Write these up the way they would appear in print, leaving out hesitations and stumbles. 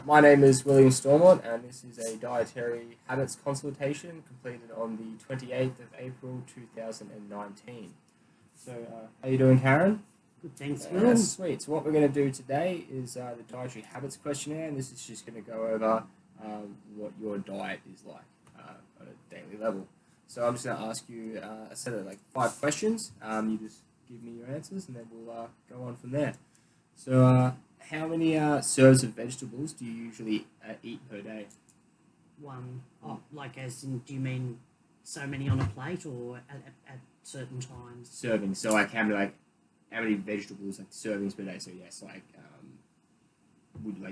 My name is WilliamStormont, and this is a dietary habits consultation completed on the 28th of April 2019. So, how you doing, Karen? Good, thanks, Will. Sweet. So, what we're going to do today is the dietary habits questionnaire, and this is just going to go over what your diet is like on a daily level. So, I'm just going to ask you a set of 5 questions. You just give me your answers, and then we'll go on from there. So, how many serves of vegetables do you usually eat per day? One. Oh, like as in, do you mean so many on a plate or at certain times? Servings. So how many vegetables, servings per day? So yes,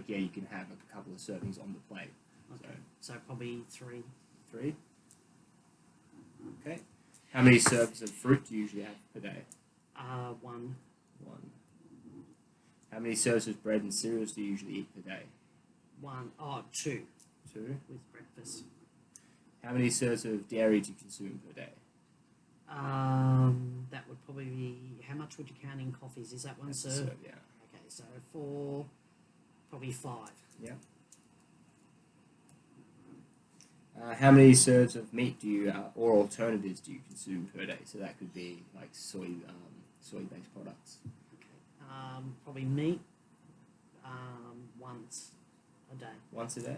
you can have a couple of servings on the plate. Okay. So probably 3. 3. Okay. How many servings of fruit do you usually have per day? 1. 1. How many serves of bread and cereals do you usually eat per day? 1. Oh, 2. 2. With breakfast. How many serves of dairy do you consume per day? That would probably be, how much would you count in coffees? Is that one serve? Serve, yeah. Okay, so 4, probably 5. Yeah. How many serves of meat do you, or alternatives do you consume per day? So that could be soy-based products. Okay. Probably meat, once a day. Once a day?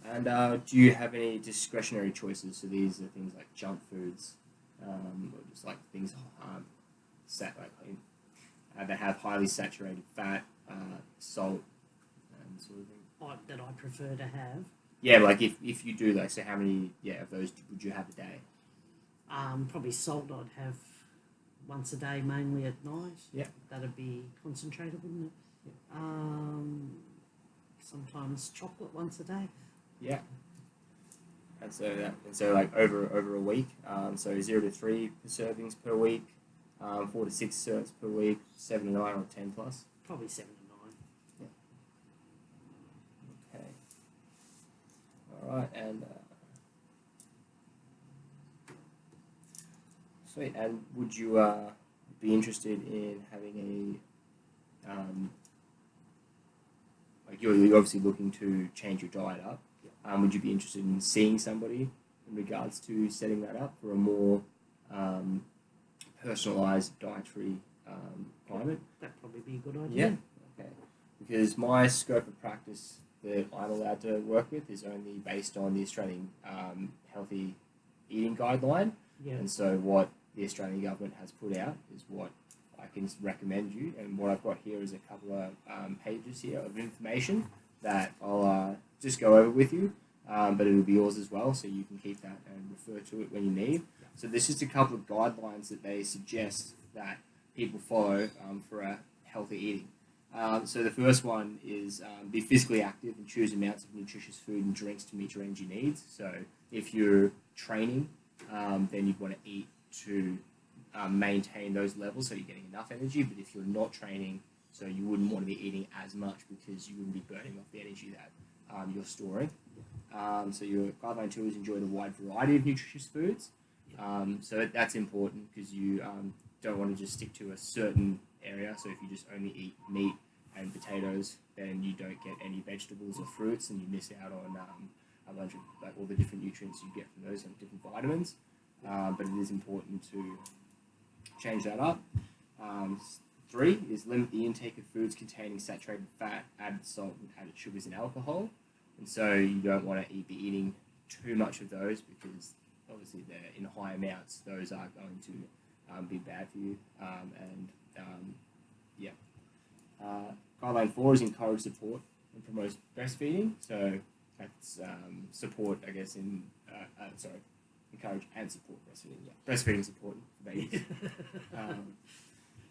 Okay. And do you have any discretionary choices? So these are things like junk foods, or just things that have highly saturated fat, salt, and sort of thing. That I prefer to have. Yeah, if you do so how many of those would you have a day? Probably salt I'd have once a day, mainly at night. Yeah. That'd be concentrated, wouldn't it? Yeah. Sometimes chocolate once a day. Yeah. And so over a week, so 0 to 3 servings per week, 4 to 6 serves per week, 7 to 9 or 10 plus. Probably 7 to 9. Yeah. Okay. All right, and sweet. And would you be interested in having you're obviously looking to change your diet up? Would you be interested in seeing somebody in regards to setting that up for a more personalised dietary climate? That'd probably be a good idea. Yeah. Okay. Because my scope of practice that I'm allowed to work with is only based on the Australian Healthy Eating Guideline. Yeah. And so what the Australian government has put out is what I can recommend you. And what I've got here is a couple of pages here of information that I'll just go over with you. But it'll be yours as well, so you can keep that and refer to it when you need. Yeah. So there's just a couple of guidelines that they suggest that people follow for a healthy eating. So the first one is be physically active and choose amounts of nutritious food and drinks to meet your energy needs. So if you're training, then you'd want to eat to maintain those levels so you're getting enough energy. But if you're not training, so you wouldn't want to be eating as much because you wouldn't be burning off the energy that you're storing. So your guideline 2 is enjoy the wide variety of nutritious foods. So that's important because you don't want to just stick to a certain area. So if you just only eat meat and potatoes, then you don't get any vegetables or fruits, and you miss out on a bunch of all the different nutrients you get from those and different vitamins. But it is important to change that up. 3 is limit the intake of foods containing saturated fat, added salt, and added sugars and alcohol. And so you don't want to be eating too much of those because obviously they're in high amounts. Those are going to be bad for you. Guideline 4 is encourage support and promote breastfeeding. So that's support, I guess, encourage and support breastfeeding. Yeah, breastfeeding is important for babies.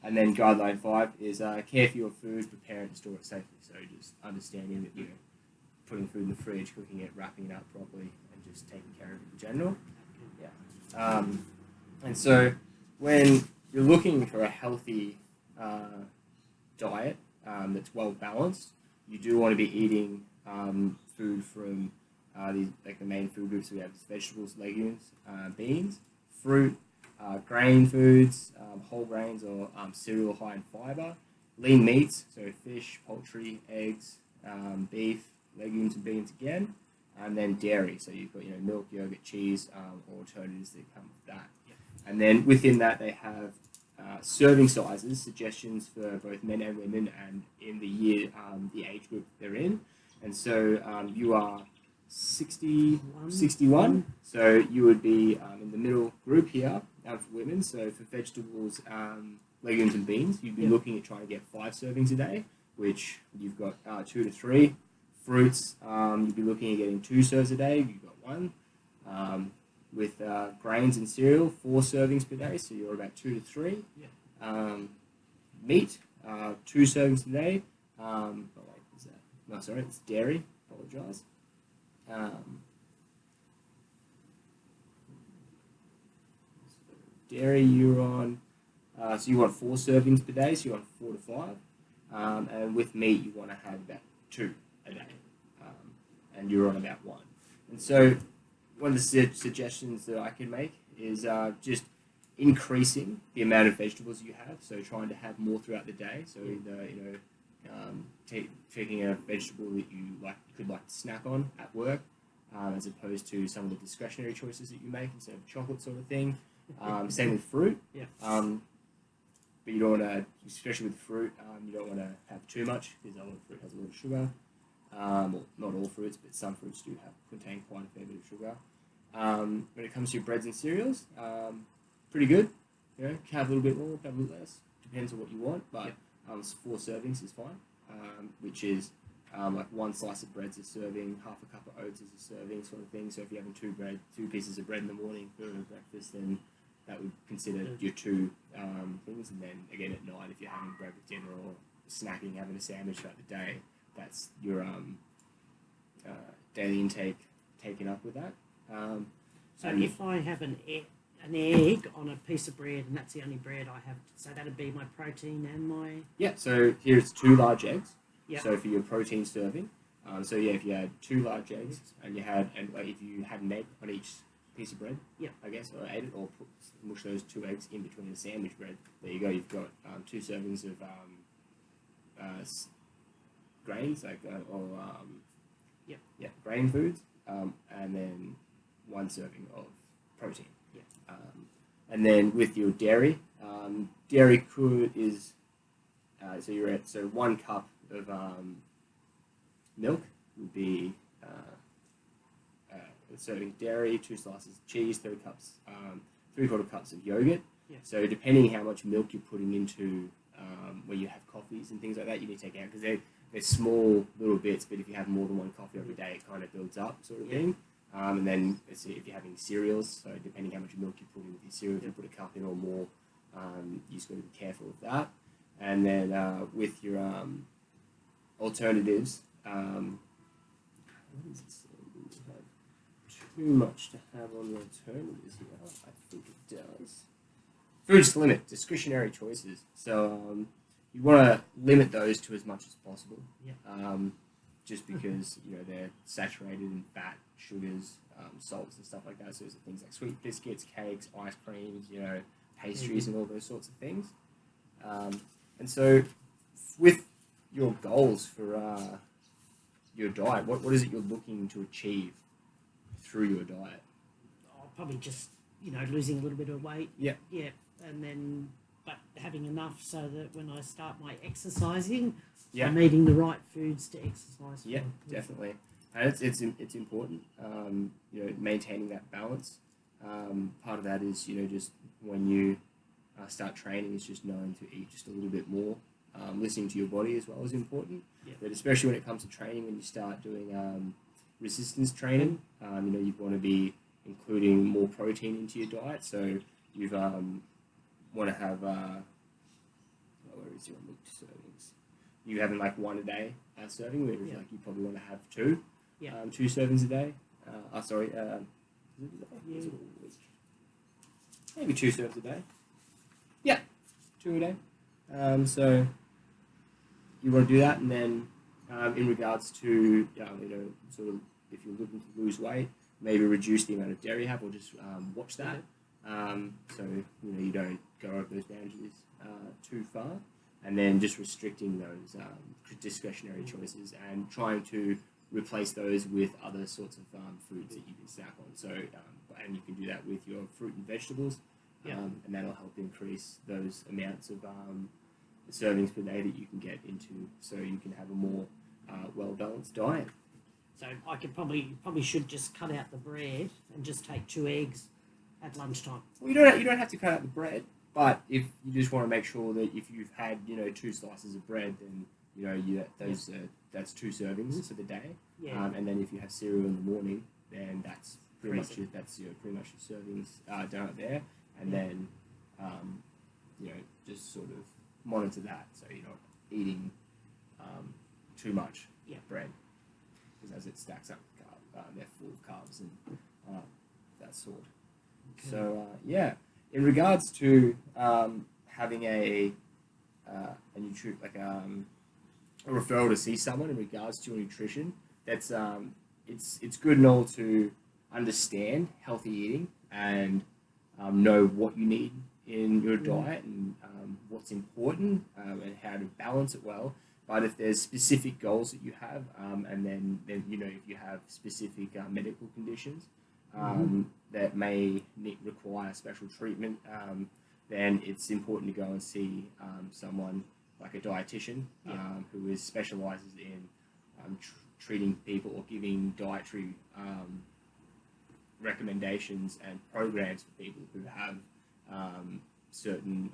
And then guideline 5 is care for your food, prepare it and store it safely. So just understanding that you're putting food in the fridge, cooking it, wrapping it up properly, and just taking care of it in general. Yeah. And so when you're looking for a healthy diet that's well balanced, you do want to be eating food from the main food groups. We have vegetables, legumes, beans, fruit, grain foods, whole grains or cereal high in fiber, lean meats, so fish, poultry, eggs, beef, legumes and beans again, and then dairy. So you've got milk, yogurt, cheese, or alternatives that come with that. And then within that they have serving sizes, suggestions for both men and women, and in the year, the age group they're in. And so you are 61, so you would be in the middle group here for women. So for vegetables, legumes and beans, you'd be looking at trying to get 5 servings a day, which you've got 2 to 3. Fruits, you'd be looking at getting 2 serves a day, you've got 1. With grains and cereal, 4 servings per day, so you're about 2 to 3. Meat, 2 servings a day. Oh wait, is that? No, sorry, it's dairy. Apologise. Dairy, you're on. So you want 4 servings per day, so you want 4 to 5. And with meat, you want to have about 2 a day, and you're on about 1. And so one of the suggestions that I can make is just increasing the amount of vegetables you have. So trying to have more throughout the day. So either taking a vegetable that you could like to snack on at work, as opposed to some of the discretionary choices that you make instead of chocolate sort of thing. Same with fruit. But you don't want to, especially with fruit, you don't want to have too much because a lot of fruit has a lot of sugar. Well, not all fruits, but some fruits do contain quite a fair bit of sugar. When it comes to breads and cereals, pretty good. Can have a little bit more, have a little less. Depends on what you want, but 4 servings is fine. Which is like 1 slice of bread's a serving, half a cup of oats is a serving, sort of thing. So if you're having 2 pieces of bread in the morning for breakfast, then that would consider your 2 things. And then again at night, if you're having bread with dinner or snacking, having a sandwich throughout the day, that's your daily intake taken up with that. So if I have an egg on a piece of bread, and that's the only bread I have, so that'd be my protein and my... Yeah, so here's 2 large eggs. Yep. So for your protein serving, so yeah, if you had 2 large eggs, and if you had an egg on each piece of bread, I guess, or ate it, or mush those 2 eggs in between the sandwich bread, there you go, you've got 2 servings of grains, grain foods, and then 1 serving of protein. And then with your dairy, dairy is so you're at 1 cup of milk would be a serving of dairy, 2 slices of cheese, 3/4 cups of yogurt. So depending how much milk you're putting into where you have coffees and things like that, you need to take out because they're small little bits. But if you have more than 1 coffee every day, it kind of builds up, sort of thing. And then let's see if you're having cereals. So depending how much milk you put in with your cereal, if you put a cup in or more, you just got to be careful of that. And then with your alternatives, what is it? Too much to have on the alternatives here. I think it does. Foods to limit, discretionary choices. So you want to limit those to as much as possible. Just because they're saturated in fat, sugars, salts and stuff like that. So there's things like sweet biscuits, cakes, ice creams, pastries and all those sorts of things. And so with your goals for your diet, what is it you're looking to achieve through your diet? Probably just losing a little bit of weight. Yeah, and then but having enough so that when I start my exercising, yeah, I'm eating the right foods to exercise. Yeah, definitely. And it's important. Maintaining that balance. Part of that is just when you start training, is just knowing to eat just a little bit more. Listening to your body as well is important. But especially when it comes to training, when you start doing resistance training, you want to be including more protein into your diet. So you want to have where is your milk servings? You having like 1 a day serving, whereas like you probably want to have 2, 2 servings a day. Maybe 2 serves a day. Yeah, 2 a day. So you want to do that, and then in regards to sort of if you're looking to lose weight, maybe reduce the amount of dairy you have, or just watch that. So you don't go over those boundaries too far. and then just restricting those discretionary choices and trying to replace those with other sorts of foods that you can snack on. So, and you can do that with your fruit and vegetables, and that'll help increase those amounts of servings per day that you can get into, so you can have a more well-balanced diet. So I could probably should just cut out the bread and just take 2 eggs at lunchtime. Well, you don't have to cut out the bread, but if you just want to make sure that if you've had 2 slices of bread, then that's 2 servings for the day. Yeah. And then if you have cereal in the morning, then that's pretty much your servings down there. And then just sort of monitor that so you're not eating too much bread, because as it stacks up, they're full of carbs and that sort. Okay. So in regards to having a referral to see someone in regards to your nutrition, that's it's good and all to understand healthy eating and know what you need in your diet and what's important and how to balance it well. But if there's specific goals that you have, and then if you have specific medical conditions that may require special treatment, then it's important to go and see someone like a dietitian who specializes in treating people or giving dietary recommendations and programs for people who have certain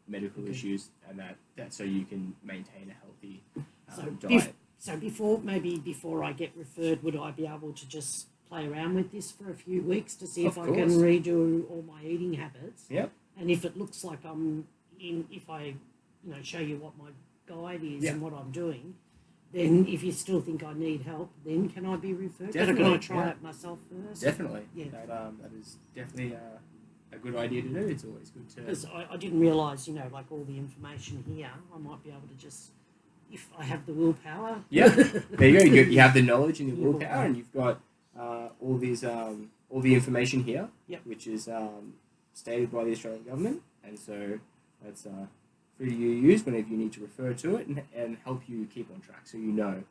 medical issues, and that so you can maintain a healthy diet. So before I get referred, would I be able to just play around with this for a few weeks to see if I can redo all my eating habits? Yep. And if it looks like if I show you what my guide is and what I'm doing, then if you still think I need help, then can I be referred? Definitely. Can I try it myself first? Definitely. Yeah. That is definitely a good idea to do. It's always good to... Because I didn't realise, like all the information here, I might be able to just, if I have the willpower... Yeah, there you go. You have the knowledge and the willpower, and you've got all the information here, which is stated by the Australian government, and so that's free to use whenever you need to refer to it and help you keep on track, so you know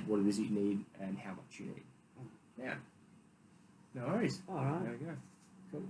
what it is you need and how much you need. Yeah. No worries. All right. There we go. Cool.